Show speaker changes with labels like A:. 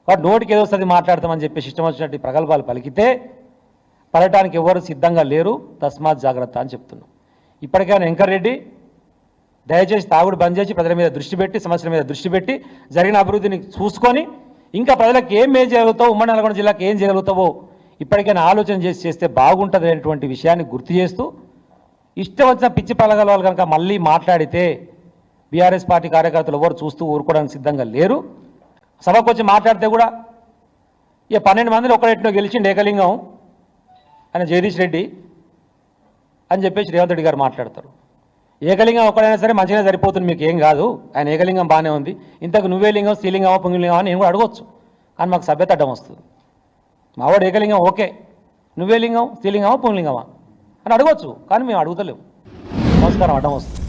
A: వాడు నోటికి ఏదో వస్తుంది మాట్లాడతామని చెప్పేసి ఇష్టం వచ్చినట్టు ప్రగల్భాలు పలికితే పడటానికి ఎవరు సిద్ధంగా లేరు. తస్మాత్ జాగ్రత్త అని చెప్తున్నాం. ఇప్పటికైనా వెంకటరెడ్డి దయచేసి తాగుడు బంద్ చేసి ప్రజల మీద దృష్టి పెట్టి సమస్యల మీద దృష్టి పెట్టి జరిగిన అభివృద్ధిని చూసుకొని ఇంకా ప్రజలకు ఏం చేయగలుగుతావు, ఉమ్మడి నల్గొండ జిల్లాకు ఏం చేయగలుగుతావో ఇప్పటికైనా ఆలోచన చేస్తే బాగుంటుంది అనేటువంటి విషయాన్ని గుర్తు చేస్తూ ఇష్టం వచ్చిన పిచ్చి పలగల వాళ్ళు కనుక మళ్ళీ మాట్లాడితే బీఆర్ఎస్ పార్టీ కార్యకర్తలు ఎవరు చూస్తూ ఊరుకోవడానికి సిద్ధంగా లేరు. సభకు వచ్చి మాట్లాడితే కూడా ఇక 12 మందిని ఒకరెట్నో గెలిచిండు ఏకలింగం ఆయన జగదీష్ రెడ్డి అని చెప్పేసి రేవంత్ రెడ్డి గారు మాట్లాడతారు. ఏకలింగం ఒక్కడైనా సరే మంచిగా సరిపోతుంది, మీకు ఏం కాదు, ఆయన ఏకలింగం బాగానే ఉంది, ఇంతకు నువ్వే లింగం స్త్రీలింగమా పుంగిలింగమా అని నేను కూడా అడగవచ్చు. కానీ మాకు సభ్యత అడ్డం వస్తుంది. మావాడు ఏకలింగం ఓకే, నువ్వే లింగం స్త్రీలింగమా పుంగిలింగమా అని అడగవచ్చు, కానీ మేము అడుగుతలేము. నమస్కారం, అడ్డం వస్తుంది.